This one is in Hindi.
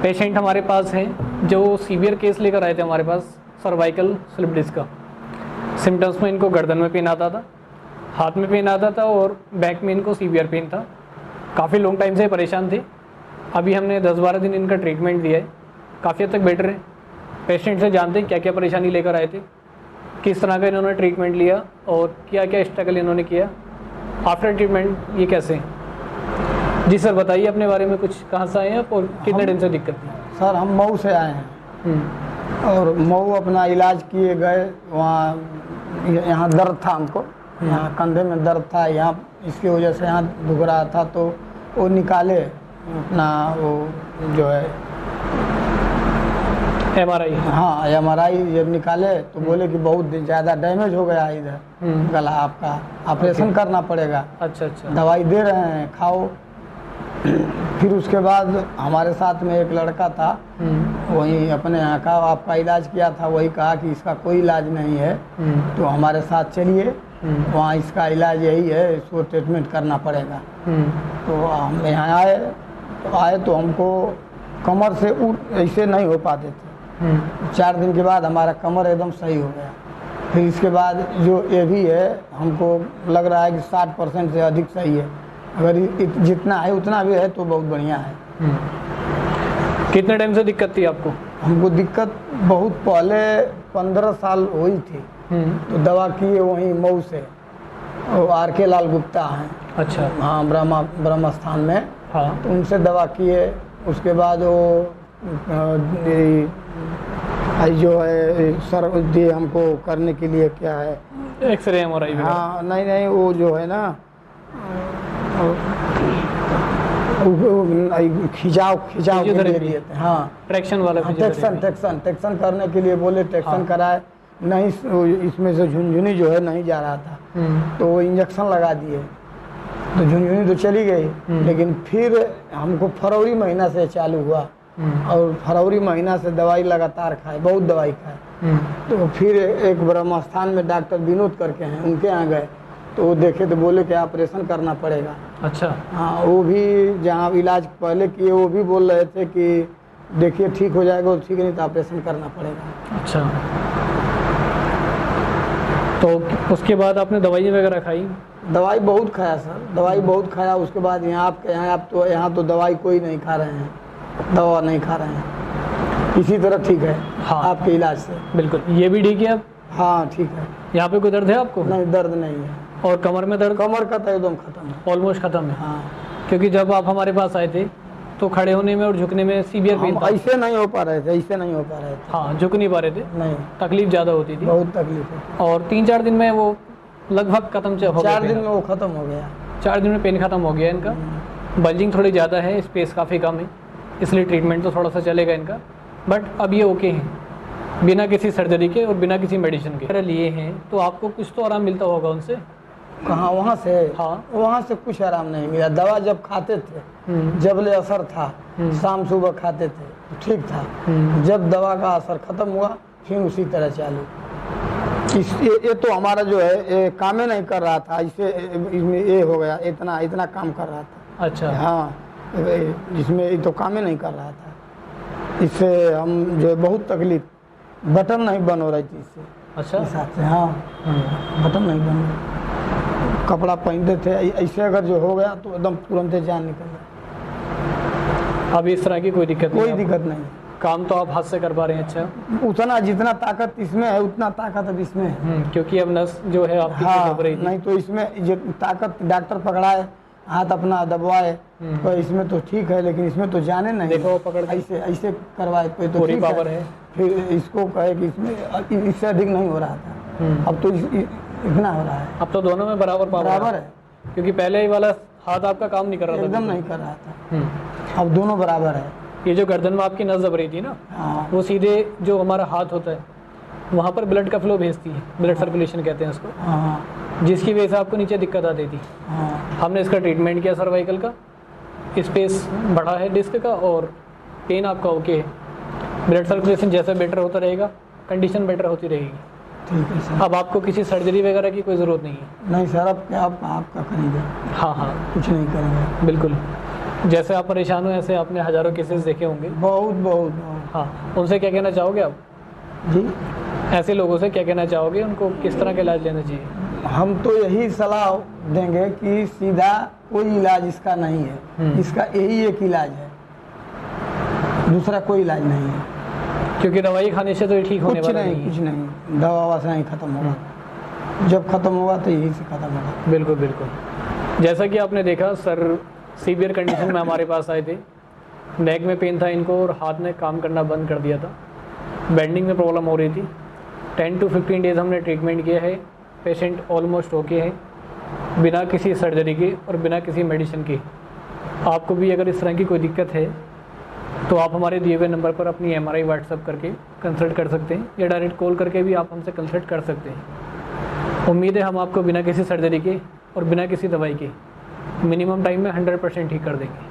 पेशेंट हमारे पास हैं जो सीवियर केस लेकर आए थे हमारे पास, सर्वाइकल स्लिप डिस्क का। सिम्टम्स में इनको गर्दन में पेन आता था, हाथ में पेन आता था और बैक में इनको सीवियर पेन था। काफ़ी लॉन्ग टाइम से परेशान थे। अभी हमने 10-12 दिन इनका ट्रीटमेंट दिया है, काफ़ी हद तक बेटर है। पेशेंट से जानते हैं क्या क्या परेशानी लेकर आए थे, किस तरह का इन्होंने ट्रीटमेंट लिया और क्या क्या स्ट्रगल इन्होंने किया, आफ्टर ट्रीटमेंट ये कैसे हैं। जी सर, बताइए अपने बारे में कुछ, कहाँ से आए हैं आप और कितने दिन से दिक्कत थी। सर हम मऊ से आए हैं और मऊ अपना इलाज किए गए। वहाँ यहाँ दर्द था हमको, यहाँ कंधे में दर्द था, यहाँ इसकी वजह से यहाँ दुख रहा था, तो वो निकाले अपना वो जो है MRI। हाँ MRI जब निकाले तो बोले कि बहुत ज़्यादा डैमेज हो गया इधर गला, आपका ऑपरेशन करना पड़ेगा। अच्छा अच्छा। दवाई दे रहे हैं, खाओ। फिर उसके बाद हमारे साथ में एक लड़का था, वही अपने यहाँ का आपका इलाज किया था, वही कहा कि इसका कोई इलाज नहीं है, तो हमारे साथ चलिए, वहाँ इसका इलाज यही है, इसको ट्रीटमेंट करना पड़ेगा। तो हम यहाँ आए तो हमको कमर से ऐसे नहीं हो पाते थे। 4 दिन के बाद हमारा कमर एकदम सही हो गया। फिर इसके बाद जो ये भी है, हमको लग रहा है कि 60% से अधिक सही है। अगर जितना है उतना भी है तो बहुत बढ़िया है। कितने टाइम से दिक्कत थी आपको? हमको दिक्कत बहुत पहले 15 साल हुई थी, तो दवा किए वहीं मऊ से, RK लाल गुप्ता हैं। अच्छा। हाँ, ब्रह्म स्थान में। हाँ। तो उनसे दवा किए। उसके बाद वो जो है सर दिए हमको करने के लिए, क्या है, एक्सरे MRI। हाँ नहीं वो जो है ना खिंचाव के लिए दिए थे। हाँ, ट्रैक्शन वाला ट्रैक्शन करने के लिए बोले, ट्रैक्शन कराए नहीं, इसमें से झुनझुनी जो है नहीं जा रहा था, तो वो इंजेक्शन लगा दिए, तो झुनझुनी तो चली गई। लेकिन फिर हमको फरवरी महीना से चालू हुआ और फरवरी महीना से दवाई लगातार खाए, बहुत दवाई खाए। तो फिर एक ब्रह्म स्थान में डॉक्टर विनोद करके हैं, उनके यहाँ गए, तो वो देखे तो बोले कि ऑपरेशन करना पड़ेगा। अच्छा। हाँ, वो भी जहाँ इलाज पहले किए वो भी बोल रहे थे कि देखिए ठीक हो जाएगा, और ठीक नहीं तो ऑपरेशन करना पड़ेगा। अच्छा, तो उसके बाद आपने दवाई वगैरह खाई? दवाई बहुत खाया सर, दवाई बहुत खाया। उसके बाद यहाँ तो दवाई कोई नहीं खा रहे हैं, दवा नहीं खा रहे हैं, इसी तरह ठीक है। हाँ, आपके इलाज से बिल्कुल। ये भी ठीक है अब? हाँ ठीक है। यहाँ पे कोई दर्द है आपको? नहीं, दर्द नहीं है। और कमर में दर्द? कमर का तो एकदम खत्म है, ऑलमोस्ट खत्म है। हाँ, क्योंकि जब आप हमारे पास आए थे तो खड़े होने में और झुकने में सीवियर पेन था। ऐसे नहीं हो पा रहे थे, ऐसे नहीं हो पा रहे थे। हाँ, झुक नहीं पा रहे थे, नहीं, तकलीफ ज़्यादा होती थी, बहुत तकलीफ होती। और 3-4 दिन में वो लगभग खत्म हो गया। 4 दिन में वो खत्म हो गया। 4 दिन में पेन खत्म हो गया इनका। बल्जिंग थोड़ी ज़्यादा है, स्पेस काफ़ी कम है, इसलिए ट्रीटमेंट तो थोड़ा सा चलेगा इनका, बट अब ये ओके हैं बिना किसी सर्जरी के और बिना किसी मेडिसिन के। अगर लिए हैं तो आपको कुछ तो आराम मिलता होगा उनसे? कहाँ, वहाँ से? हाँ, वहाँ से कुछ आराम नहीं मिला। दवा जब खाते थे, जब ले असर था, शाम सुबह खाते थे ठीक था, जब दवा का असर खत्म हुआ फिर उसी तरह चालू। ये तो हमारा जो है काम ही नहीं कर रहा था, इसमें ये हो गया, इतना काम कर रहा था। अच्छा। हाँ, जिसमें ये तो काम ही नहीं कर रहा था, इससे हम जो है बहुत तकलीफ, बटन नहीं बन हो रही थी इससे। अच्छा, हिसाब से। हाँ, बटन नहीं बन रही, कपड़ा पहनते थे ऐसे, अगर जो हो गया तो एकदम तुरंत जान निकल गया। अब इस तरह की कोई दिक्कत नहीं। काम तो आप हाथ से कर पा रहे हैं? अच्छा, उतना जितना ताकत इसमें है उतना ताकत अब इसमें है, क्योंकि अब नस जो है आपकी दब रही थी। नहीं तो इसमें जो ताकत डॉक्टर पकड़ाए, हाथ अपना दबवाए, तो इसमें तो ठीक है, लेकिन इसमें तो जाने नहीं। देखो पकड़ ऐसे करवाए तो पूरी पावर है। फिर इसको कहे कि इसमें इससे अधिक नहीं हो रहा था, अब तो इतना हो रहा है। अब तो दोनों में बराबर है, क्योंकि पहले ही वाला हाथ आपका काम नहीं कर रहा था, एकदम नहीं कर रहा था, अब दोनों बराबर है। ये जो गर्दन में आपकी नस दब रही थी ना, वो सीधे जो हमारा हाथ होता है वहाँ पर ब्लड का फ्लो भेजती है, ब्लड सर्कुलेशन कहते हैं उसको, जिसकी वजह से आपको नीचे दिक्कत आती थी। हमने इसका ट्रीटमेंट किया सर्वाइकल का, स्पेस बढ़ा है डिस्क का और पेन आपका ओके है, ब्लड सर्कुलेशन जैसा बेटर होता रहेगा, कंडीशन बेटर होती रहेगी। ठीक है सर। अब आपको किसी सर्जरी वगैरह की कोई ज़रूरत नहीं है? नहीं सर, अब आपका करेंगे। हाँ, कुछ नहीं करेंगे, बिल्कुल। जैसे आप परेशान हो ऐसे आपने हज़ारों केसेस देखे होंगे। बहुत बहुत बहुत। हाँ, उनसे क्या कहना चाहोगे आप? जी, ऐसे लोगों से क्या कहना चाहोगे, उनको किस तरह का इलाज लेना चाहिए? हम तो यही सलाह देंगे कि सीधा कोई इलाज इसका नहीं है, इसका यही एक इलाज है, दूसरा कोई इलाज नहीं है। क्योंकि दवाई खाने से तो ये ठीक होने कुछ वाला नहीं, नहीं है। कुछ नहीं, दवा से नहीं खत्म होगा, जब खत्म होगा तो यही से खत्म होगा। बिल्कुल बिल्कुल। जैसा कि आपने देखा सर सीवियर कंडीशन में हमारे पास आए थे, नेक में पेन था इनको और हाथ ने काम करना बंद कर दिया था, बेंडिंग में प्रॉब्लम हो रही थी। 10 to 15 डेज़ हमने ट्रीटमेंट किया है, पेशेंट ऑलमोस्ट ओके है, बिना किसी सर्जरी के और बिना किसी मेडिसिन के। आपको भी अगर इस तरह की कोई दिक्कत है तो आप हमारे दिए हुए नंबर पर अपनी MRI व्हाट्सअप करके कंसल्ट कर सकते हैं, या डायरेक्ट कॉल करके भी आप हमसे कंसल्ट कर सकते हैं। उम्मीद है हम आपको बिना किसी सर्जरी के और बिना किसी दवाई के मिनिमम टाइम में 100% ठीक कर देंगे।